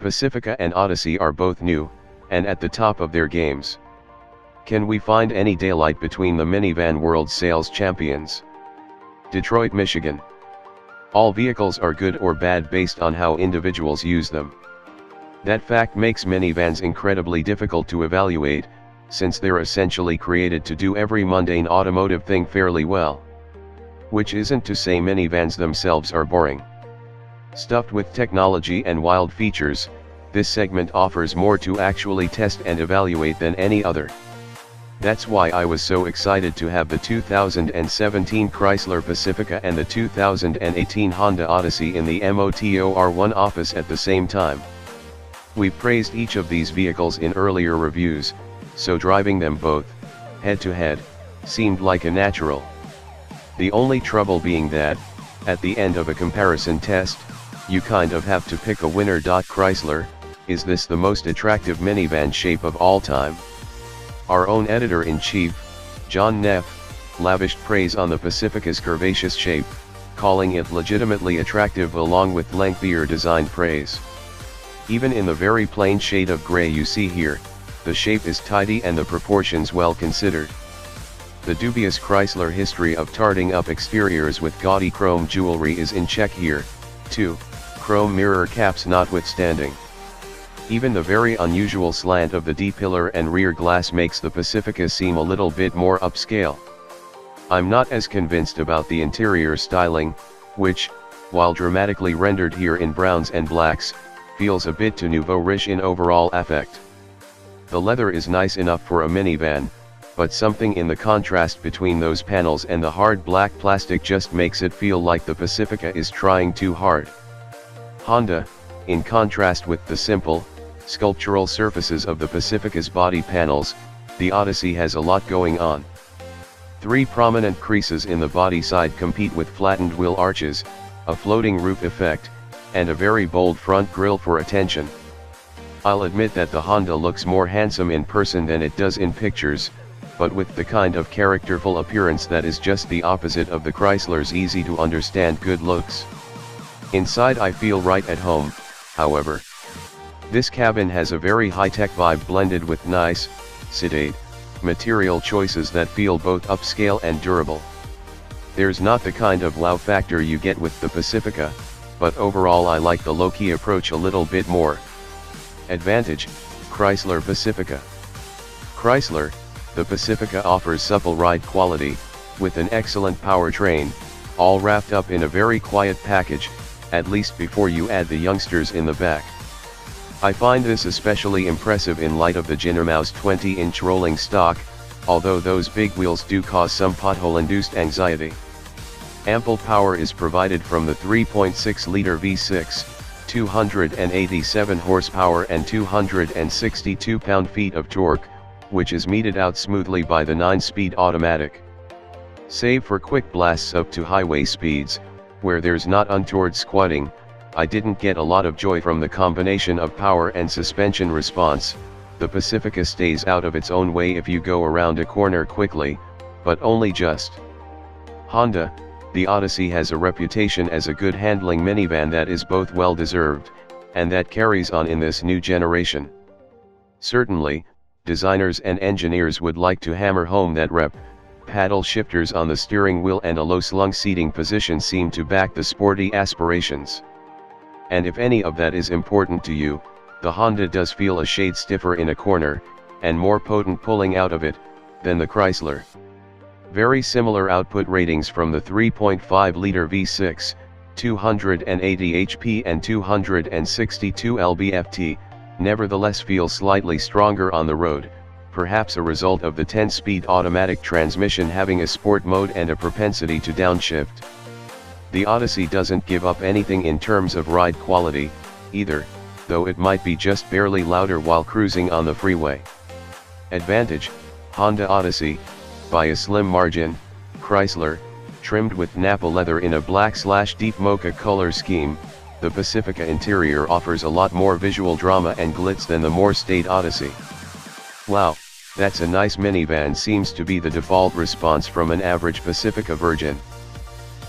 Pacifica and Odyssey are both new, and at the top of their games. Can we find any daylight between the minivan world sales champions? Detroit, Michigan. All vehicles are good or bad based on how individuals use them. That fact makes minivans incredibly difficult to evaluate, since they're essentially created to do every mundane automotive thing fairly well. Which isn't to say minivans themselves are boring. Stuffed with technology and wild features, this segment offers more to actually test and evaluate than any other. That's why I was so excited to have the 2017 Chrysler Pacifica and the 2018 Honda Odyssey in the MOTOR1 office at the same time. We've praised each of these vehicles in earlier reviews, so driving them both, head to head, seemed like a natural. The only trouble being that, at the end of a comparison test, you kind of have to pick a winner. Chrysler, is this the most attractive minivan shape of all time? Our own editor-in-chief, John Neff, lavished praise on the Pacifica's curvaceous shape, calling it legitimately attractive along with lengthier design praise. Even in the very plain shade of gray you see here, the shape is tidy and the proportions well considered. The dubious Chrysler history of tarting up exteriors with gaudy chrome jewelry is in check here, too, chrome mirror caps notwithstanding. Even the very unusual slant of the D-pillar and rear glass makes the Pacifica seem a little bit more upscale. I'm not as convinced about the interior styling, which, while dramatically rendered here in browns and blacks, feels a bit too nouveau-riche in overall affect. The leather is nice enough for a minivan, but something in the contrast between those panels and the hard black plastic just makes it feel like the Pacifica is trying too hard. Honda, in contrast with the simple, sculptural surfaces of the Pacifica's body panels, the Odyssey has a lot going on. 3 prominent creases in the body side compete with flattened wheel arches, a floating roof effect, and a very bold front grille for attention. I'll admit that the Honda looks more handsome in person than it does in pictures, but with the kind of characterful appearance that is just the opposite of the Chrysler's easy-to-understand good looks. Inside I feel right at home, however. This cabin has a very high-tech vibe blended with nice, sedate, material choices that feel both upscale and durable. There's not the kind of wow factor you get with the Pacifica, but overall I like the low-key approach a little bit more. Advantage: Chrysler Pacifica. Chrysler, the Pacifica offers supple ride quality, with an excellent powertrain, all wrapped up in a very quiet package, at least before you add the youngsters in the back. I find this especially impressive in light of the Ginnermouse 20-inch rolling stock, although those big wheels do cause some pothole-induced anxiety. Ample power is provided from the 3.6-liter V6, 287 horsepower and 262 pound-feet of torque, which is meted out smoothly by the 9-speed automatic. Save for quick blasts up to highway speeds, where there's not untoward squatting, I didn't get a lot of joy from the combination of power and suspension response. The Pacifica stays out of its own way if you go around a corner quickly, but only just. Honda, the Odyssey has a reputation as a good handling minivan that is both well deserved, and that carries on in this new generation. Certainly, designers and engineers would like to hammer home that paddle shifters on the steering wheel and a low-slung seating position seem to back the sporty aspirations. And if any of that is important to you, the Honda does feel a shade stiffer in a corner, and more potent pulling out of it, than the Chrysler. Very similar output ratings from the 3.5-liter V6, 280 HP and 262 lb-ft, nevertheless feel slightly stronger on the road, perhaps a result of the 10-speed automatic transmission having a sport mode and a propensity to downshift. The Odyssey doesn't give up anything in terms of ride quality, either, though it might be just barely louder while cruising on the freeway. Advantage: Honda Odyssey, by a slim margin. Chrysler, trimmed with Napa leather in a black/deep mocha color scheme, the Pacifica interior offers a lot more visual drama and glitz than the more staid Odyssey. Wow, that's a nice minivan seems to be the default response from an average Pacifica virgin.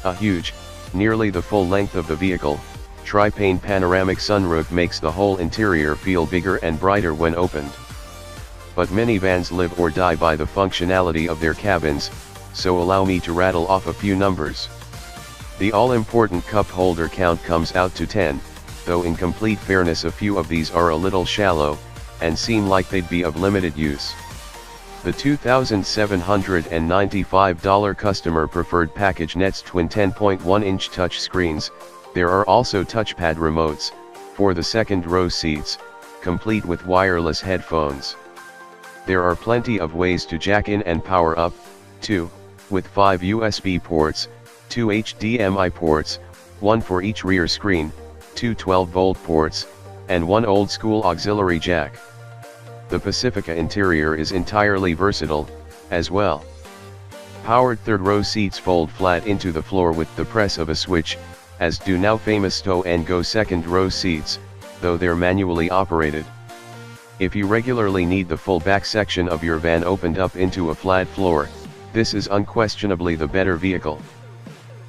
A huge, nearly the full length of the vehicle, tri-pane panoramic sunroof makes the whole interior feel bigger and brighter when opened. But minivans live or die by the functionality of their cabins, so allow me to rattle off a few numbers. The all-important cup holder count comes out to 10, though in complete fairness a few of these are a little shallow, and seem like they'd be of limited use. The $2,795 customer preferred package nets twin 10.1-inch touch screens. There are also touchpad remotes, for the second row seats, complete with wireless headphones. There are plenty of ways to jack in and power up, too, with 5 USB ports, 2 HDMI ports, 1 for each rear screen, 2 12-volt ports, and 1 old-school auxiliary jack. The Pacifica interior is entirely versatile, as well. Powered third-row seats fold flat into the floor with the press of a switch, as do now famous stow-and-go second-row seats, though they're manually operated. If you regularly need the full back section of your van opened up into a flat floor, this is unquestionably the better vehicle.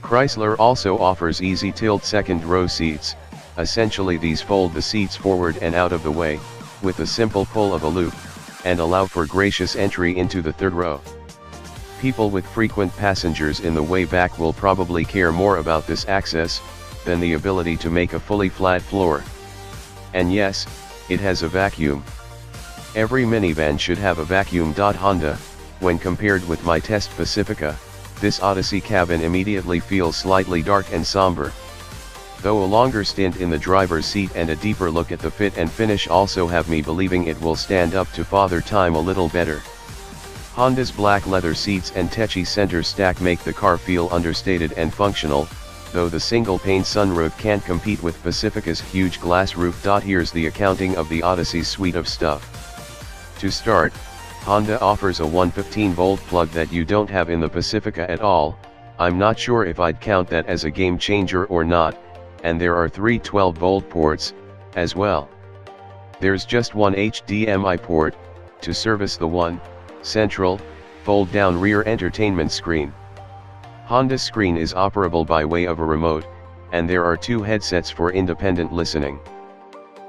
Chrysler also offers easy tilt second-row seats. Essentially these fold the seats forward and out of the way, with a simple pull of a loop, and allow for gracious entry into the third row. People with frequent passengers in the way back will probably care more about this access, than the ability to make a fully flat floor. And yes, it has a vacuum. Every minivan should have a vacuum. Honda, when compared with my test Pacifica, this Odyssey cabin immediately feels slightly dark and somber. Though a longer stint in the driver's seat and a deeper look at the fit and finish also have me believing it will stand up to Father Time a little better. Honda's black leather seats and techy center stack make the car feel understated and functional, though the single-pane sunroof can't compete with Pacifica's huge glass roof. Here's the accounting of the Odyssey's suite of stuff. To start, Honda offers a 115-volt plug that you don't have in the Pacifica at all. I'm not sure if I'd count that as a game changer or not, and there are 3 12-volt ports, as well. There's just one HDMI port, to service the one, central, fold-down rear entertainment screen. Honda's screen is operable by way of a remote, and there are 2 headsets for independent listening.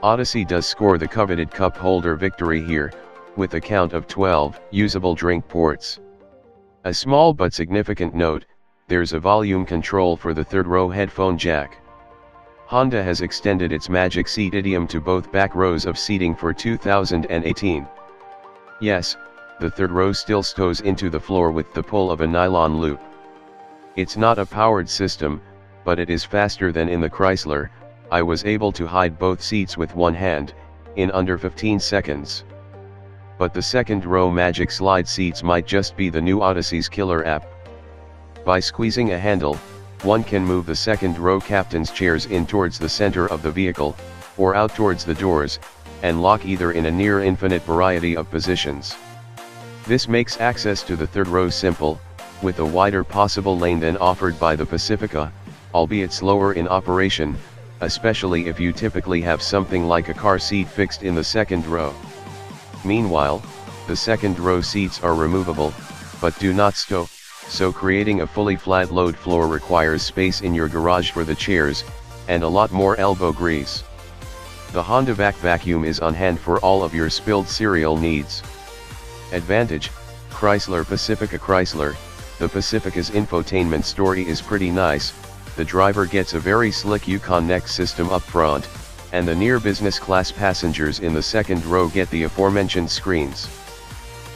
Odyssey does score the coveted cup holder victory here, with a count of 12 usable drink ports. A small but significant note, there's a volume control for the third-row headphone jack. Honda has extended its Magic Seat idiom to both back rows of seating for 2018. Yes, the third row still stows into the floor with the pull of a nylon loop. It's not a powered system, but it is faster than in the Chrysler. I was able to hide both seats with one hand, in under 15 seconds. But the second row Magic Slide seats might just be the new Odyssey's killer app. By squeezing a handle, one can move the second row captain's chairs in towards the center of the vehicle, or out towards the doors, and lock either in a near infinite variety of positions. This makes access to the third row simple, with a wider possible lane than offered by the Pacifica, albeit slower in operation, especially if you typically have something like a car seat fixed in the second row. Meanwhile, the second row seats are removable, but do not stow, so creating a fully flat load floor requires space in your garage for the chairs, and a lot more elbow grease. The Honda Vac vacuum is on hand for all of your spilled cereal needs. Advantage: Chrysler Pacifica. Chrysler, the Pacifica's infotainment story is pretty nice. The driver gets a very slick Yukon Next system up front, and the near business class passengers in the second row get the aforementioned screens.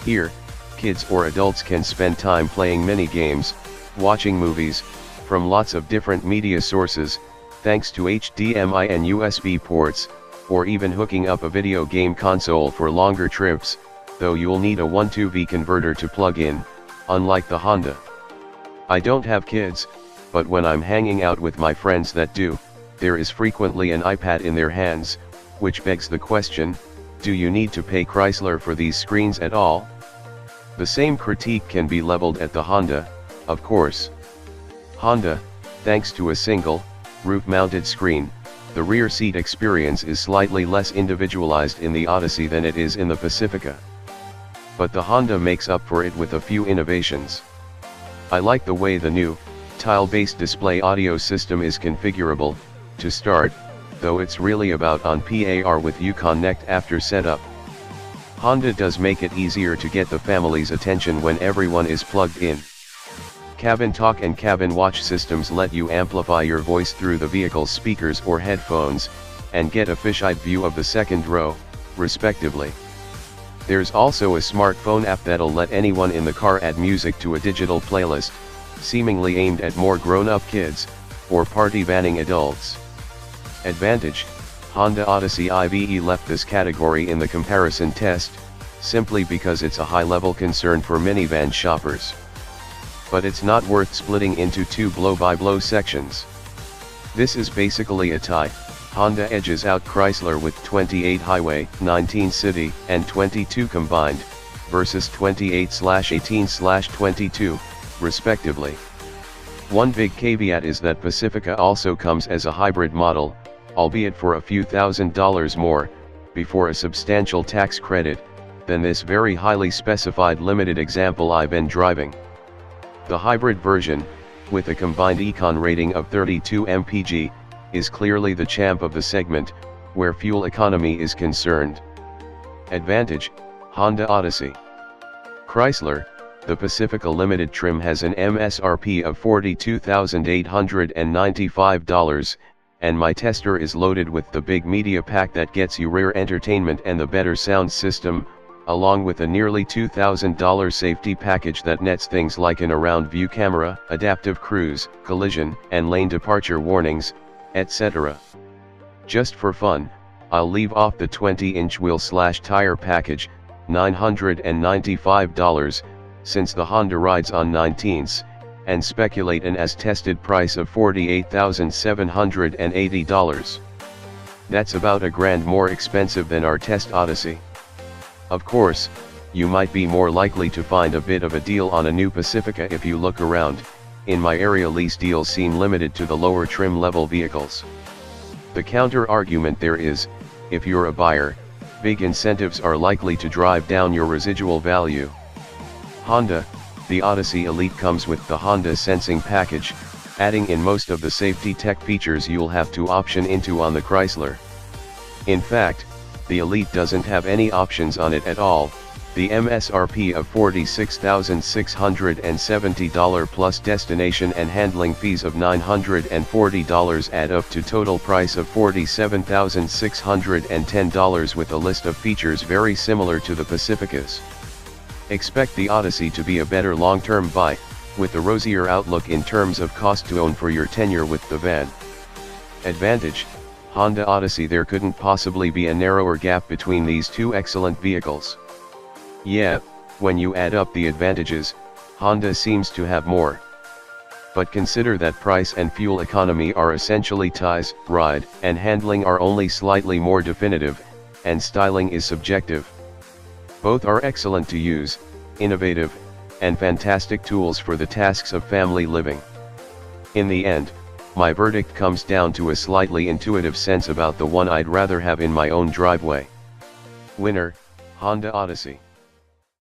Here, kids or adults can spend time playing mini games, watching movies, from lots of different media sources, thanks to HDMI and USB ports, or even hooking up a video game console for longer trips, though you'll need a 1-2V converter to plug in, unlike the Honda. I don't have kids, but when I'm hanging out with my friends that do, there is frequently an iPad in their hands, which begs the question, do you need to pay Chrysler for these screens at all? The same critique can be leveled at the Honda, of course. Honda, thanks to a single, roof-mounted screen, the rear seat experience is slightly less individualized in the Odyssey than it is in the Pacifica. But the Honda makes up for it with a few innovations. I like the way the new, tile-based display audio system is configurable. To start, though it's really about on par with Yukon Next after setup. Honda does make it easier to get the family's attention when everyone is plugged in. Cabin talk and cabin watch systems let you amplify your voice through the vehicle's speakers or headphones, and get a fisheye view of the second row, respectively. There's also a smartphone app that'll let anyone in the car add music to a digital playlist, seemingly aimed at more grown-up kids, or party vanning adults. Advantage: Honda Odyssey IVE left this category in the comparison test, simply because it's a high-level concern for minivan shoppers. But it's not worth splitting into two blow-by-blow sections. This is basically a tie. Honda edges out Chrysler with 28 highway, 19 city, and 22 combined, versus 28/18/22, respectively. One big caveat is that Pacifica also comes as a hybrid model, albeit for a few $1,000s more, before a substantial tax credit, than this very highly specified limited example I've been driving. The hybrid version, with a combined econ rating of 32 mpg, is clearly the champ of the segment, where fuel economy is concerned. Advantage: Honda Odyssey. Chrysler, the Pacifica Limited trim has an MSRP of $42,895, and my tester is loaded with the big media pack that gets you rear entertainment and the better sound system, along with a nearly $2,000 safety package that nets things like an around view camera, adaptive cruise, collision and lane departure warnings, etc. Just for fun, I'll leave off the 20-inch wheel/tire package, $995, since the Honda rides on 19s, and speculate an as-tested price of $48,780. That's about $1,000 more expensive than our test Odyssey. Of course, you might be more likely to find a bit of a deal on a new Pacifica if you look around. In my area, lease deals seem limited to the lower trim level vehicles. The counter argument there is, if you're a buyer, big incentives are likely to drive down your residual value. Honda, the Odyssey Elite comes with the Honda Sensing package, adding in most of the safety tech features you'll have to option into on the Chrysler. In fact, the Elite doesn't have any options on it at all. The MSRP of $46,670 plus destination and handling fees of $940 add up to total price of $47,610 with a list of features very similar to the Pacifica's. Expect the Odyssey to be a better long-term buy, with a rosier outlook in terms of cost to own for your tenure with the van. Advantage: Honda Odyssey. There couldn't possibly be a narrower gap between these two excellent vehicles. Yeah, when you add up the advantages, Honda seems to have more. But consider that price and fuel economy are essentially ties, ride and handling are only slightly more definitive, and styling is subjective. Both are excellent to use, innovative, and fantastic tools for the tasks of family living. In the end, my verdict comes down to a slightly intuitive sense about the one I'd rather have in my own driveway. Winner: Honda Odyssey.